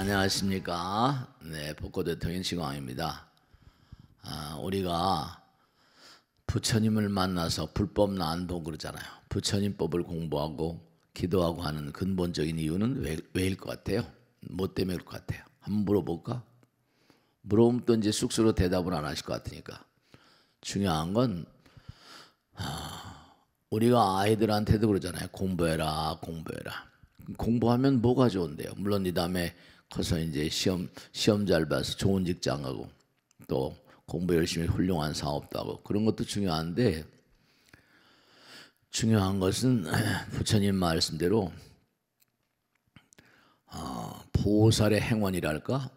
안녕하십니까. 네, 복고 대통령 시광입니다. 우리가 부처님을 만나서 불법 난도 그러잖아요. 부처님법을 공부하고 기도하고 하는 근본적인 이유는 왜일 것 같아요? 뭐 때문일 것 같아요? 한번 물어볼까? 물어보면 또 이제 쑥스러워 대답을 안 하실 것 같으니까. 중요한 건 우리가 아이들한테도 그러잖아요. 공부해라, 공부해라. 공부하면 뭐가 좋은데요? 물론 이 다음에 커서 이제 시험 잘 봐서 좋은 직장 가고 또 공부 열심히 훌륭한 사업도 하고 그런 것도 중요한데, 중요한 것은 부처님 말씀대로 보살의 행원이랄까?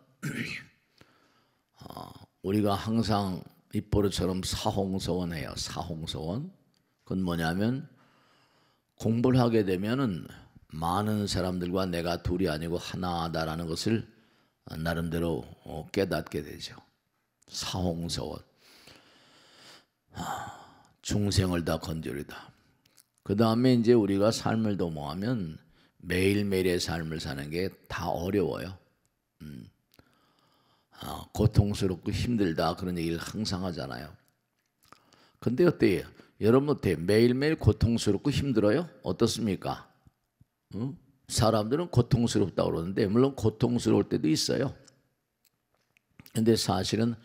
우리가 항상 입버릇처럼 사홍서원해요. 사홍서원. 그건 뭐냐면 공부를 하게 되면은 많은 사람들과 내가 둘이 아니고 하나다라는 것을 나름대로 깨닫게 되죠. 사홍서원. 중생을 다 건져리다. 그 다음에 이제 우리가 삶을 도모하면 매일매일의 삶을 사는 게 다 어려워요. 고통스럽고 힘들다 그런 얘기를 항상 하잖아요. 근데 어때요? 여러분 어때요? 매일매일 고통스럽고 힘들어요? 어떻습니까? 사람들은 고통스럽다고 그러는데 물론 고통스러울 때도 있어요. 근데 사실은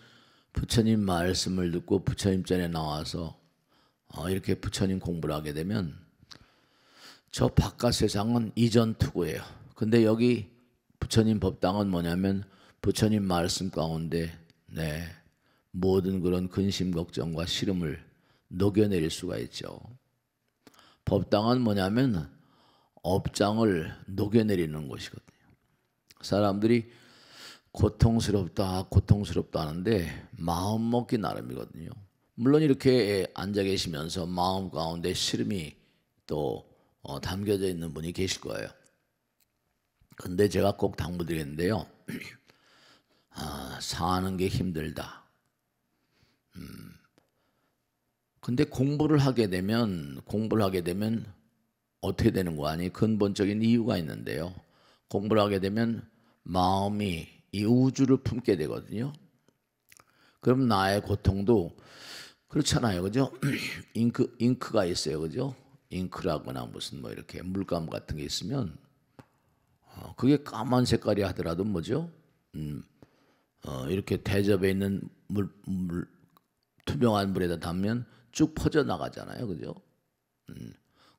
부처님 말씀을 듣고 부처님 전에 나와서 이렇게 부처님 공부를 하게 되면 저 바깥 세상은 이전 투구예요. 근데 여기 부처님 법당은 뭐냐면 부처님 말씀 가운데 모든 그런 근심 걱정과 시름을 녹여내릴 수가 있죠. 법당은 뭐냐면 업장을 녹여내리는 곳이거든요. 사람들이 고통스럽다 고통스럽다 하는데 마음 먹기 나름이거든요. 물론 이렇게 앉아 계시면서 마음 가운데 시름이 또 담겨져 있는 분이 계실 거예요. 근데 제가 꼭 당부드리는데요. 사는 게 힘들다. 근데 공부를 하게 되면 어떻게 되는 거 아니? 근본적인 이유가 있는데요. 공부를 하게 되면 마음이 이 우주를 품게 되거든요. 그럼 나의 고통도 그렇잖아요. 그죠? 잉크가 있어요. 그죠? 잉크라거나 무슨 뭐 이렇게 물감 같은 게 있으면 그게 까만 색깔이 하더라도 뭐죠? 이렇게 대접에 있는 투명한 물에다 담으면 쭉 퍼져나가잖아요. 그죠?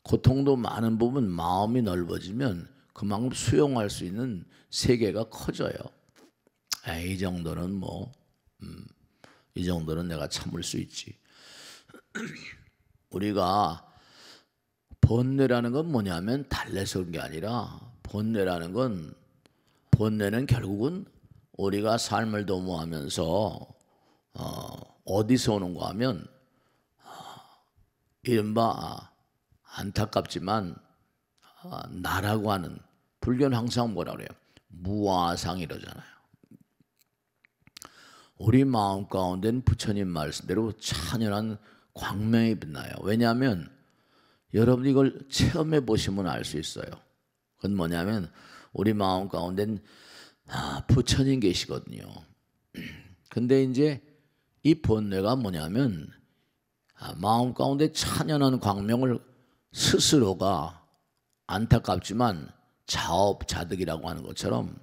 고통도 많은 부분 마음이 넓어지면 그만큼 수용할 수 있는 세계가 커져요. 이 정도는 이 정도는 내가 참을 수 있지. 우리가 번뇌라는 건 뭐냐면 달래서 그런 게 아니라 번뇌는 결국은 우리가 삶을 도모하면서 어디서 오는가 하면 이른바 안타깝지만 나라고 하는, 불교는 항상 뭐라 그래요? 무아상 이러잖아요. 우리 마음 가운데는 부처님 말씀대로 찬연한 광명이 빛나요. 왜냐하면 여러분이 이걸 체험해 보시면 알 수 있어요. 그건 뭐냐면 우리 마음 가운데는 부처님 계시거든요. 근데 이제 이 번뇌가 뭐냐면 마음 가운데 찬연한 광명을 스스로가 안타깝지만 자업자득이라고 하는 것처럼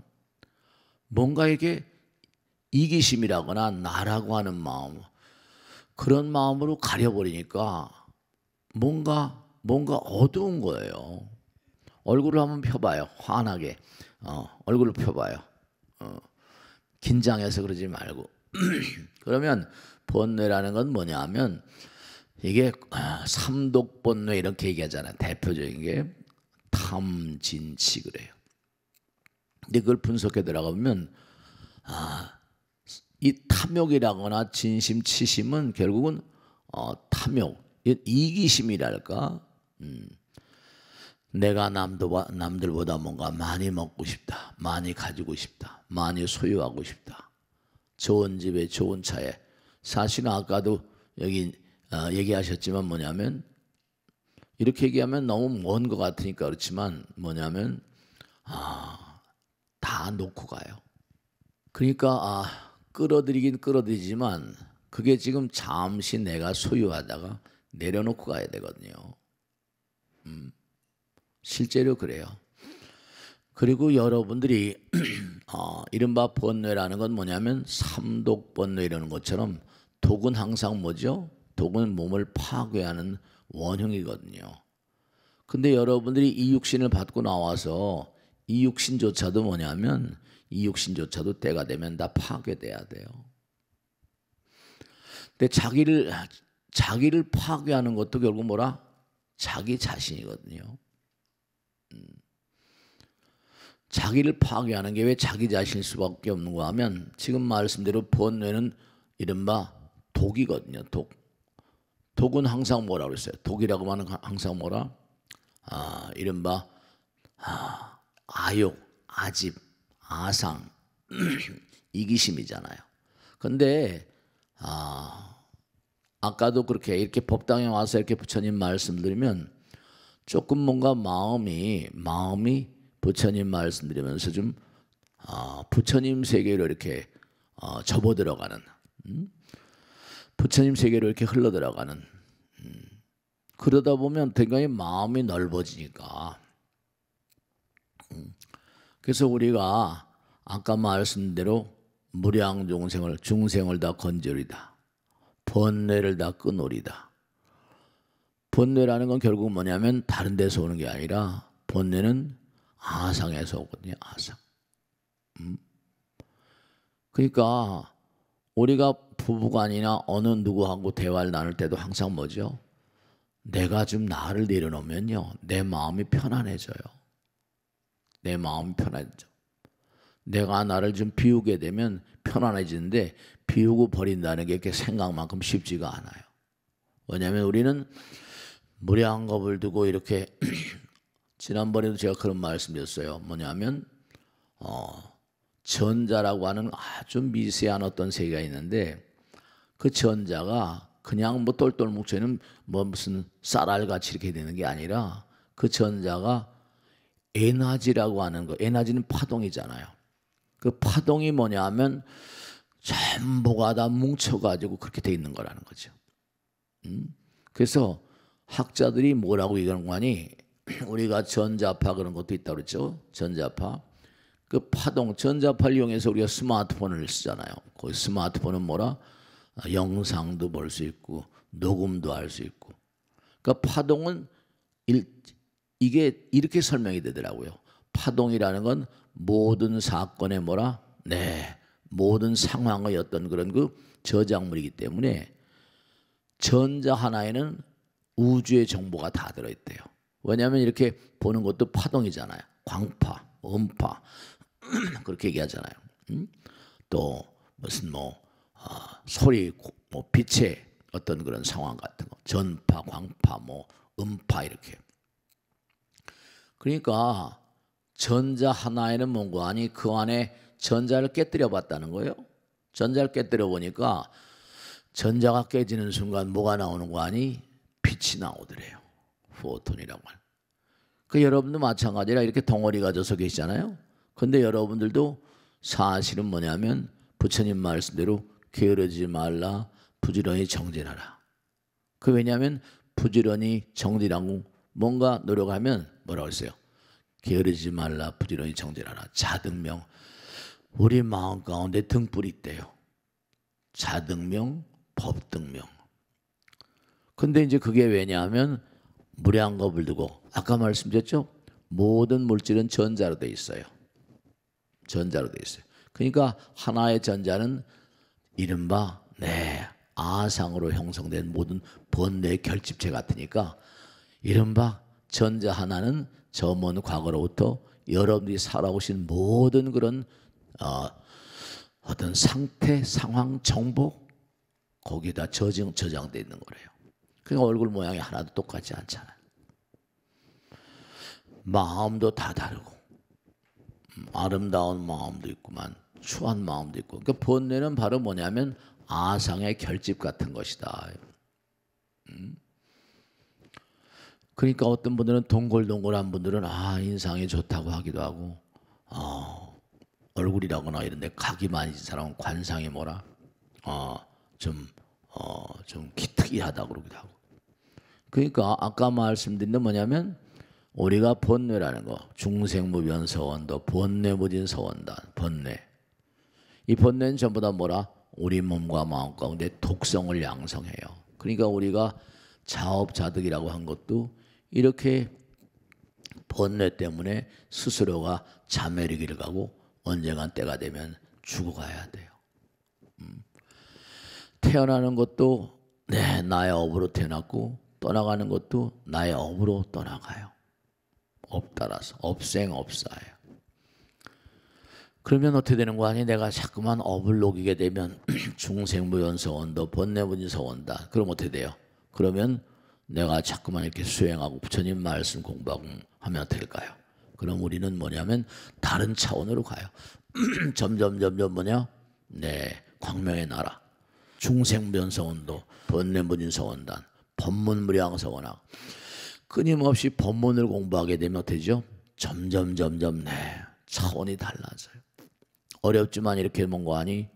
뭔가 이게 이기심이라거나 나라고 하는 마음, 그런 마음으로 가려버리니까 뭔가 어두운 거예요. 얼굴을 한번 펴봐요. 환하게 얼굴을 펴봐요. 긴장해서 그러지 말고. 그러면 번뇌라는 건 뭐냐 하면 이게 삼독번뇌 이렇게 얘기하잖아요. 대표적인 게 탐진치 그래요. 근데 그걸 분석해 들어가보면 이 탐욕이라거나 진심, 치심은 결국은 탐욕, 이기심이랄까. 내가 남들보다 뭔가 많이 먹고 싶다, 많이 가지고 싶다, 많이 소유하고 싶다, 좋은 집에 좋은 차에. 사실은 아까도 여기 얘기하셨지만 뭐냐면 이렇게 얘기하면 너무 먼 것 같으니까 그렇지만 뭐냐면 다 놓고 가요. 그러니까 끌어들이긴 끌어들이지만 그게 지금 잠시 내가 소유하다가 내려놓고 가야 되거든요. 실제로 그래요. 그리고 여러분들이 이른바 번뇌라는 건 뭐냐면 삼독 번뇌 이러는 것처럼 독은 항상 뭐죠? 독은 몸을 파괴하는 원흉이거든요. 근데 여러분들이 이 육신을 받고 나와서 이 육신조차도 뭐냐면 이 육신조차도 때가 되면 다 파괴돼야 돼요. 근데 자기를 파괴하는 것도 결국 뭐라? 자기 자신이거든요. 자기를 파괴하는 게 왜 자기 자신일 수밖에 없는 거 하면 지금 말씀대로 번뇌는 이른바 독이거든요. 독은 항상 뭐라 그랬어요? 독이라고 하는 항상 뭐라? 이른바 아욕, 아집, 아상, 이기심이잖아요. 근데 아까도 그렇게 이렇게 법당에 와서 이렇게 부처님 말씀드리면 조금 뭔가 마음이 부처님 말씀드리면서 좀 부처님 세계로 이렇게 접어들어가는 부처님 세계로 이렇게 흘러들어가는 그러다 보면 굉장히 마음이 넓어지니까 그래서 우리가 아까 말씀드린 대로 무량 중생을 다 건져리다. 번뇌를 다 끊으리다. 번뇌라는 건 결국 뭐냐면 다른 데서 오는 게 아니라 번뇌는 아상에서 오거든요. 아상. 그러니까 우리가 부부간이나 어느 누구하고 대화를 나눌 때도 항상 뭐죠? 내가 좀 나를 내려놓으면요. 내 마음이 편안해져요. 내 마음이 편안해져. 내가 나를 좀 비우게 되면 편안해지는데 비우고 버린다는 게 이렇게 생각만큼 쉽지가 않아요. 왜냐하면 우리는 무량겁을 두고 이렇게 지난번에도 제가 그런 말씀드렸어요. 뭐냐면 전자라고 하는 아주 미세한 어떤 세계가 있는데 그 전자가 그냥 뭐 똘똘 뭉쳐있는 뭐 무슨 쌀알같이 이렇게 되는 게 아니라 그 전자가 에너지라고 하는 거, 에너지는 파동이잖아요. 그 파동이 뭐냐면 전부가 다 뭉쳐가지고 그렇게 돼 있는 거라는 거죠. 그래서 학자들이 뭐라고 얘기하는 거 아니? 우리가 전자파 그런 것도 있다고 그랬죠. 전자파. 그 파동, 전자파를 이용해서 우리가 스마트폰을 쓰잖아요. 그 스마트폰은 뭐라? 영상도 볼 수 있고 녹음도 할 수 있고. 그러니까 파동은 이게 이렇게 설명이 되더라고요. 파동이라는 건 모든 사건의 뭐라? 네, 모든 상황의 어떤 그런 그 저작물이기 때문에 전자 하나에는 우주의 정보가 다 들어있대요. 왜냐하면 이렇게 보는 것도 파동이잖아요. 광파, 음파 그렇게 얘기하잖아요. 또 무슨 소리, 빛의 어떤 그런 상황 같은 거, 전파, 광파, 음파 이렇게. 그러니까 전자 하나에는 뭔가 아니 그 안에 전자를 깨뜨려 봤다는 거예요. 전자를 깨뜨려 보니까 전자가 깨지는 순간 뭐가 나오는 거 아니? 빛이 나오더래요. 포톤이라고 하는. 그 여러분도 마찬가지라 이렇게 덩어리 가져서 계시잖아요. 근데 여러분들도 사실은 뭐냐면 부처님 말씀대로 게으르지 말라 부지런히 정진하라. 그 왜냐하면 부지런히 정진하고 뭔가 노력하면 뭐라고 했어요? 게으르지 말라 부지런히 정진하라. 자등명. 우리 마음 가운데 등불이 있대요. 자등명, 법등명. 근데 이제 그게 왜냐하면 무량겁을 두고 아까 말씀드렸죠? 모든 물질은 전자로 돼 있어요. 전자로 돼 있어요. 그러니까 하나의 전자는 이른바 아상으로 형성된 모든 번뇌 결집체 같으니까 이른바 전자 하나는 저 먼 과거로부터 여러분들이 살아오신 모든 그런 어떤 상태, 상황, 정보 거기에다 저장되어 있는 거래요. 그러니까 얼굴 모양이 하나도 똑같지 않잖아요. 마음도 다 다르고 아름다운 마음도 있구만 추한 마음도 있고. 그러니까 번뇌는 바로 뭐냐면 아상의 결집 같은 것이다. 그러니까 어떤 분들은 동글동글한 분들은 인상이 좋다고 하기도 하고 얼굴이라거나 이런 데 각이 많이 진 사람은 관상이 뭐라 좀 기특이하다 그러기도 하고. 그러니까 아까 말씀드린 게 뭐냐면 우리가 번뇌라는 거, 중생무변 서원도, 번뇌무진 서원단, 번뇌. 이 번뇌는 전부 다 뭐라? 우리 몸과 마음 가운데 독성을 양성해요. 그러니까 우리가 자업자득이라고 한 것도 이렇게 번뇌 때문에 스스로가 자멸이기를 가고 언젠간 때가 되면 죽어가야 돼요. 태어나는 것도 나의 업으로 태어났고 떠나가는 것도 나의 업으로 떠나가요. 업 따라서 업생업사예요. 그러면 어떻게 되는 거 아니? 내가 자꾸만 업을 녹이게 되면 중생무연서원도 번뇌무진서원다. 그럼 어떻게 돼요? 그러면 내가 자꾸만 이렇게 수행하고 부처님 말씀 공부하고 하면 어떻게 될까요? 그럼 우리는 뭐냐면 다른 차원으로 가요. 점점 뭐냐? 광명의 나라, 중생무연서원도, 번뇌무진서원단, 법문무량서원학. 끊임없이 법문을 공부하게 되면 어떻게 되죠? 점점 차원이 달라져요. 어렵지만 이렇게 뭔가 하니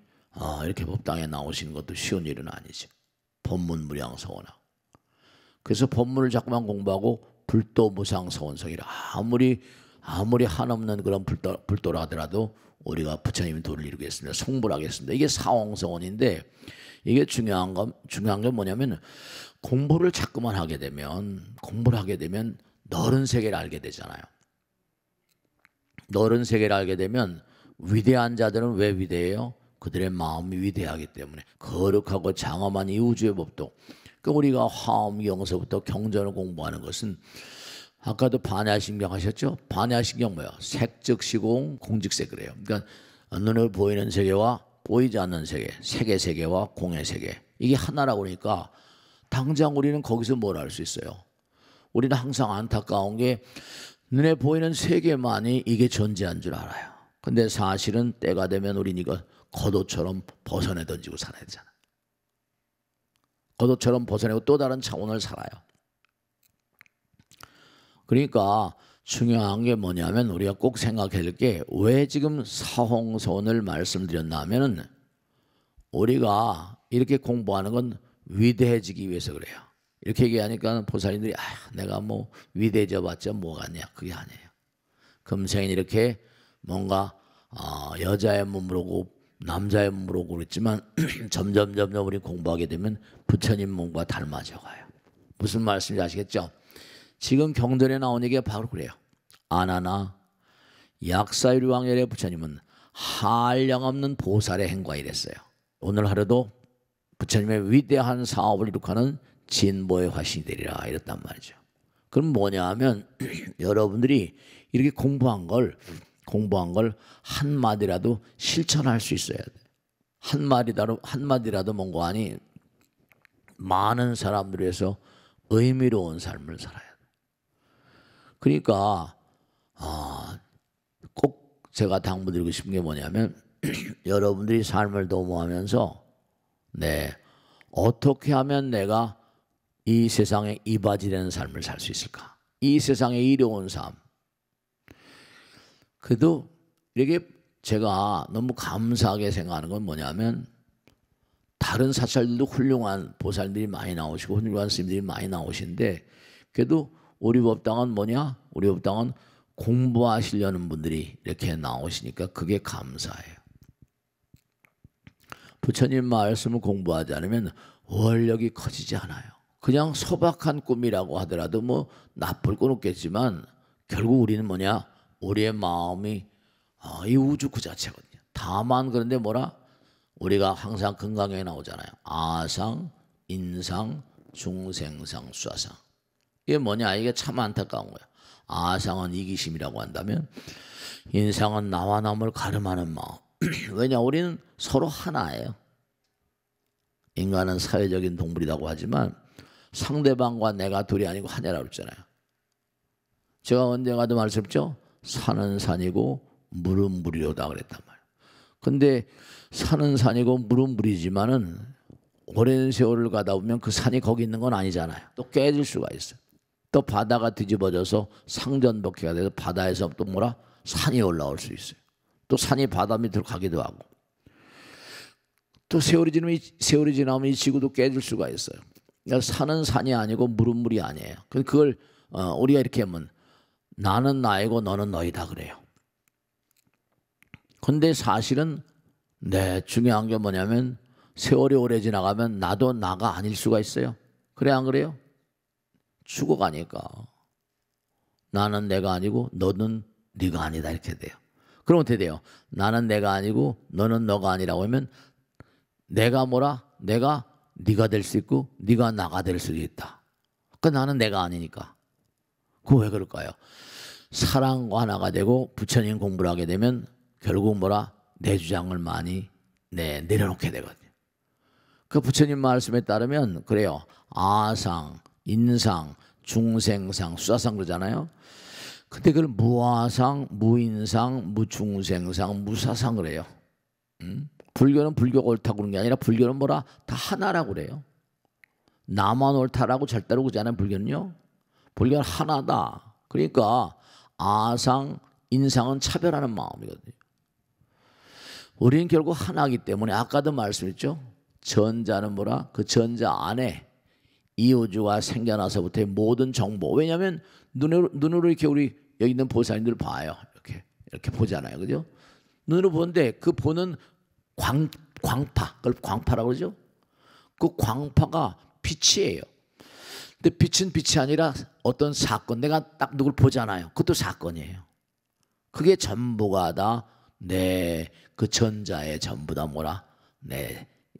이렇게 법당에 나오시는 것도 쉬운 일은 아니죠. 법문무량서원학. 그래서 법문을 자꾸만 공부하고 불도무상서원성이라 아무리 한없는 그런 불도라 하더라도 우리가 부처님의 도를 이루겠습니다. 성불 하겠습니다. 이게 사홍서원인데 이게 중요한 게 뭐냐면 공부를 자꾸만 하게 되면 너른 세계를 알게 되잖아요. 너른 세계를 알게 되면 위대한 자들은 왜 위대해요? 그들의 마음이 위대하기 때문에 거룩하고 장엄한 이 우주의 법도. 그러니까 우리가 화엄경서부터 경전을 공부하는 것은 아까도 반야신경 하셨죠? 반야신경 뭐예요? 색즉시공 공직세 그래요. 그러니까 눈에 보이는 세계와 보이지 않는 세계, 색의 세계와 공의 세계 이게 하나라고 그러니까 당장 우리는 거기서 뭘 알 수 있어요? 우리는 항상 안타까운 게 눈에 보이는 세계만이 이게 존재한 줄 알아요. 근데 사실은 때가 되면 우리는 이거 겉옷처럼 벗어내 던지고 살아야 되잖아. 겉옷처럼 벗어내고 또 다른 차원을 살아요. 그러니까 중요한 게 뭐냐면 우리가 꼭 생각해야 될 게 왜 지금 사홍서원을 말씀드렸나 하면은 우리가 이렇게 공부하는 건 위대해지기 위해서 그래요. 이렇게 얘기하니까 보살님들이 내가 뭐 위대해져 봤자 뭐가냐 그게 아니에요. 금생엔 이렇게 뭔가 여자의 몸으로 오고 남자의 몸으로 오고 그랬지만 점점 우리 공부하게 되면 부처님 몸과 닮아져 가요. 무슨 말씀인지 아시겠죠? 지금 경전에 나온 얘기가 바로 그래요. 아나나 약사유리왕열의 부처님은 한량없는 보살의 행과 이랬어요. 오늘 하루도 부처님의 위대한 사업을 이룩하는 진보의 화신이 되리라 이랬단 말이죠. 그럼 뭐냐 하면 여러분들이 이렇게 공부한 걸 한마디라도 실천할 수 있어야 돼. 한마디라도 뭔가 하니 많은 사람들 위해서 의미로운 삶을 살아야 돼. 그러니까 꼭 제가 당부드리고 싶은 게 뭐냐면 여러분들이 삶을 도모하면서 어떻게 하면 내가 이 세상에 이바지되는 삶을 살 수 있을까? 이 세상에 이로운 삶. 그래도 이렇게 제가 너무 감사하게 생각하는 건 뭐냐면 다른 사찰들도 훌륭한 보살들이 많이 나오시고 훌륭한 스님들이 많이 나오시는데 그래도 우리 법당은 뭐냐? 우리 법당은 공부하시려는 분들이 이렇게 나오시니까 그게 감사해요. 부처님 말씀을 공부하지 않으면 원력이 커지지 않아요. 그냥 소박한 꿈이라고 하더라도 뭐 나쁠 건 없겠지만 결국 우리는 뭐냐? 우리의 마음이 이 우주 그 자체거든요. 다만 그런데 뭐라? 우리가 항상 건강에 나오잖아요. 아상, 인상, 중생상, 수아상. 이게 뭐냐? 이게 참 안타까운 거야. 아상은 이기심이라고 한다면 인상은 나와 남을 가름하는 마음. 왜냐? 우리는 서로 하나예요. 인간은 사회적인 동물이라고 하지만 상대방과 내가 둘이 아니고 하나라고 그랬잖아요. 제가 언젠가도 말씀했죠. 산은 산이고 물은 물이로다 그랬단 말이에요. 근데 산은 산이고 물은 물이지만은 오랜 세월을 가다 보면 그 산이 거기 있는 건 아니잖아요. 또 깨질 수가 있어요. 또 바다가 뒤집어져서 상전복해가 돼서 바다에서 또 산이 올라올 수 있어요. 또 산이 바다 밑으로 가기도 하고 또 세월이 지나면 이 지구도 깨질 수가 있어요. 그러니까 산은 산이 아니고 물은 물이 아니에요. 그걸 우리가 이렇게 하면 나는 나이고 너는 너이다 그래요. 근데 사실은 중요한 게 뭐냐면 세월이 오래 지나가면 나도 나가 아닐 수가 있어요. 그래 안 그래요? 죽어가니까 나는 내가 아니고 너는 네가 아니다 이렇게 돼요. 그럼 어떻게 돼요? 나는 내가 아니고 너는 너가 아니라고 하면 내가 내가 네가 될 수 있고 네가 나가 될 수도 있다. 그러니까 나는 내가 아니니까. 그거 왜 그럴까요? 사랑과 하나가 되고 부처님 공부를 하게 되면 결국 내 주장을 많이 내려놓게 되거든요. 그 부처님 말씀에 따르면 그래요. 아상, 인상, 중생상, 수사상 그러잖아요. 근데 그걸 무아상, 무인상, 무중생상, 무사상 그래요. 불교는 불교가 옳다고 그러는 게 아니라 불교는 다 하나라고 그래요. 나만 옳다라고 절대로 그러지 않아요. 불교는요. 불교는 하나다. 그러니까 아상, 인상은 차별하는 마음이거든요. 우리는 결국 하나이기 때문에 아까도 말씀했죠. 전자는 그 전자 안에 이 우주가 생겨나서부터의 모든 정보. 왜냐하면 눈으로 이렇게 우리 여기 있는 보살님들 봐요. 이렇게 보잖아요. 그죠? 눈으로 보는데 그 보는 광파, 그걸 광파라고 그러죠? 그 광파가 빛이에요. 근데 빛은 빛이 아니라 어떤 사건, 내가 딱 누굴 보잖아요. 그것도 사건이에요. 그게 전부가 다 그 전자에 전부 다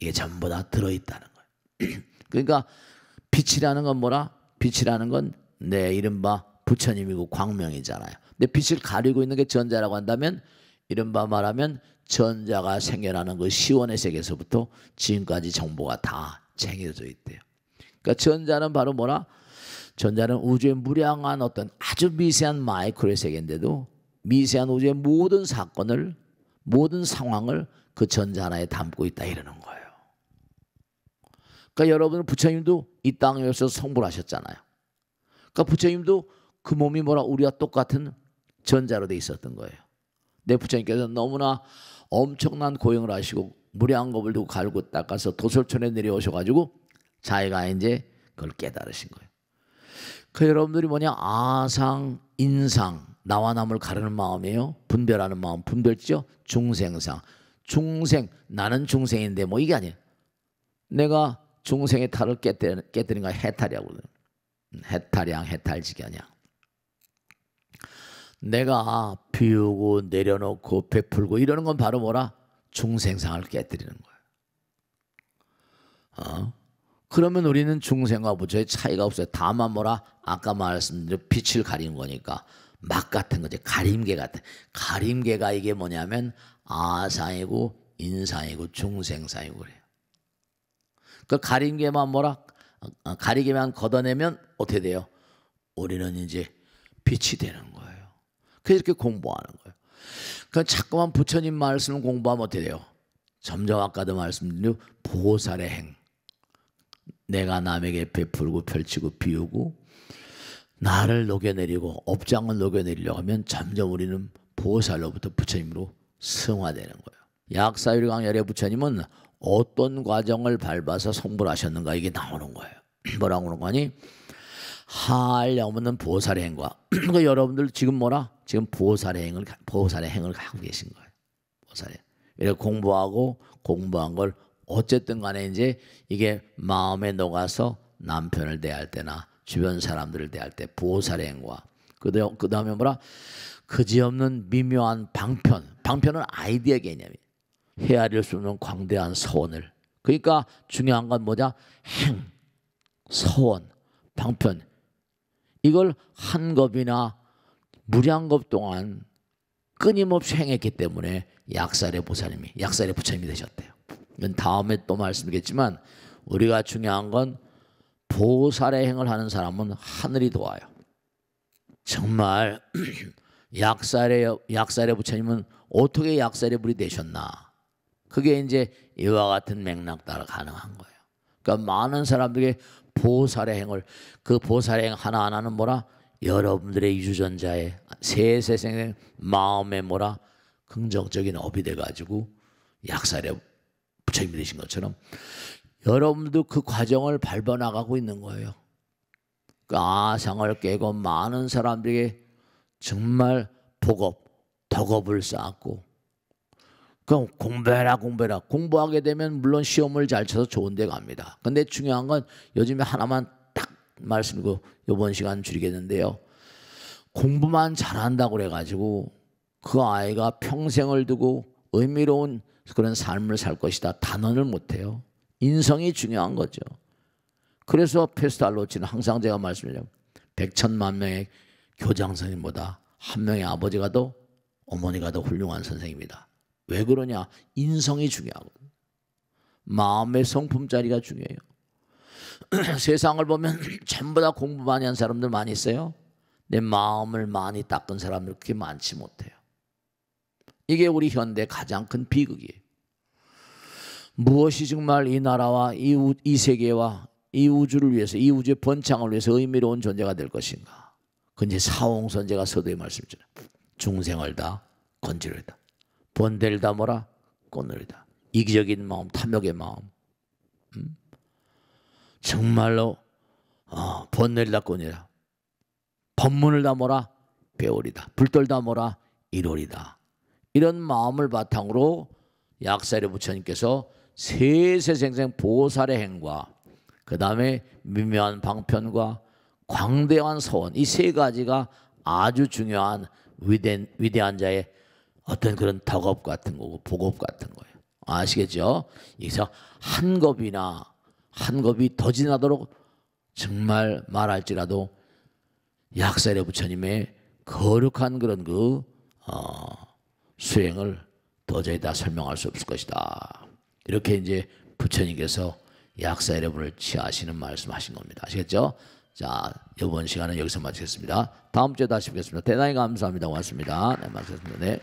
이게 전부 다 들어있다는 거예요. 그러니까 빛이라는 건 빛이라는 건 이른바 부처님이고 광명이잖아요. 근데 빛을 가리고 있는 게 전자라고 한다면 이른바 말하면 전자가 생겨나는 그 시원의 세계에서부터 지금까지 정보가 다 쟁여져 있대요. 그러니까 전자는 바로 전자는 우주의 무량한 어떤 아주 미세한 마이크로의 세계인데도 미세한 우주의 모든 사건을, 모든 상황을 그 전자 하나에 담고 있다 이러는 거예요. 그러니까 여러분 부처님도 이 땅에 오셔서 성불 하셨잖아요. 그러니까 부처님도 그 몸이 우리와 똑같은 전자로 돼 있었던 거예요. 내 부처님께서 너무나 엄청난 고행을 하시고 무량한 겁을 두고 갈고 닦아서 도솔촌에 내려오셔가지고 자기가 이제 그걸 깨달으신 거예요. 그 여러분들이 아상, 인상, 나와 남을 가르는 마음이에요. 분별하는 마음, 분별죠. 중생상, 나는 중생인데 이게 아니에요. 내가 중생의 탈을 깨뜨린 거 해탈이라고 그래요. 해탈양, 해탈지견양. 내가 비우고 내려놓고 베풀고 이러는 건 바로 중생상을 깨뜨리는 거예요. 그러면 우리는 중생과 부처의 차이가 없어요. 다만 아까 말씀드린 빛을 가리는 거니까 막 같은 거지. 가림개 같은. 가림개가 이게 뭐냐면 아상이고 인상이고 중생상이고 그래요. 그 가림개만 가리개만 걷어내면 어떻게 돼요? 우리는 이제 빛이 되는 거예요. 그래서 이렇게 공부하는 거예요. 그러니까 자꾸만 부처님 말씀을 공부하면 어떻게 돼요? 점점 아까도 말씀드린 보살의 행. 내가 남에게 베풀고 펼치고 비우고 나를 녹여내리고 업장을 녹여내리려고 하면 점점 우리는 보살로부터 부처님으로 승화되는 거예요. 약사유리 강열의 부처님은 어떤 과정을 밟아서 성불하셨는가 이게 나오는 거예요. 뭐라고 하는 거니? 한량없는 보살의 행과 그러니까 여러분들 지금 지금 보살의 행을 하고 계신 거예요. 보살의 이렇게 공부한 걸 어쨌든 간에 이제 이게 마음에 녹아서 남편을 대할 때나 주변 사람들을 대할 때 보살의 행과 그 다음에 그지없는 미묘한 방편은 아이디어 개념이에요. 헤아릴 수 없는 광대한 서원을. 그러니까 중요한 건 행, 서원, 방편. 이걸 한 겁이나 무량겁 동안 끊임없이 행했기 때문에 약살의 부처님이 되셨대요. 이건 다음에 또 말씀드리겠지만 우리가 중요한 건 보살의 행을 하는 사람은 하늘이 도와요. 정말 약살의 부처님은 어떻게 약살의 불이 되셨나? 그게 이제 이와 같은 맥락 따라 가능한 거예요. 그러니까 많은 사람들에게 보살의 행을 그 보살의 행 하나하나는 여러분들의 유전자의 세세생의 마음에 긍정적인 업이 돼가지고 약살의 부처님이 되신 것처럼 여러분도 그 과정을 밟아 나가고 있는 거예요. 그 아상을 깨고 많은 사람들에게 정말 복업, 덕업을 쌓았고, 그럼 공부해라. 공부하게 되면 물론 시험을 잘 쳐서 좋은 데 갑니다. 근데 중요한 건 요즘에 하나만 딱 말씀드리고 이번 시간 줄이겠는데요. 공부만 잘한다고 그래가지고 그 아이가 평생을 두고 의미로운 그런 삶을 살 것이다 단언을 못해요. 인성이 중요한 거죠. 그래서 페스탈로치는 항상 제가 말씀드려요. 100,000만 명의 교장 선생님보다 한 명의 아버지가 더 어머니가 더 훌륭한 선생님이다. 왜 그러냐? 인성이 중요하거든요. 마음의 성품 자리가 중요해요. 세상을 보면 전부 다 공부 많이 한 사람들 많이 있어요. 내 마음을 많이 닦은 사람들 그렇게 많지 못해요. 이게 우리 현대 가장 큰 비극이에요. 무엇이 정말 이 나라와 이 세계와 이 우주를 위해서, 이 우주의 번창을 위해서 의미로운 존재가 될 것인가? 그 이제 사홍선제가 서두에 말씀드려요. 중생을 다 건지르다. 번대를 다 뭐라? 끊으리다. 이기적인 마음, 탐욕의 마음. 정말로 번뇌를 다 끊으리다. 법문을 다 뭐라? 배우리다. 불도를 다 뭐라? 이루리다. 이런 마음을 바탕으로 약살의 부처님께서 세세생생 보살의 행과 그 다음에 미묘한 방편과 광대한 서원, 이 세 가지가 아주 중요한 위대한 자의 어떤 그런 덕업 같은 거고 복업 같은 거예요. 아시겠죠? 여기서 한 겁이 더 지나도록 정말 말할지라도 약살의 부처님의 거룩한 그런 수행을 도저히 다 설명할 수 없을 것이다. 이렇게 이제 부처님께서 약살의 분을 취하시는 말씀하신 겁니다. 아시겠죠? 자, 이번 시간은 여기서 마치겠습니다. 다음 주에 다시 뵙겠습니다. 대단히 감사합니다. 고맙습니다. 네, 마치겠습니다. 네.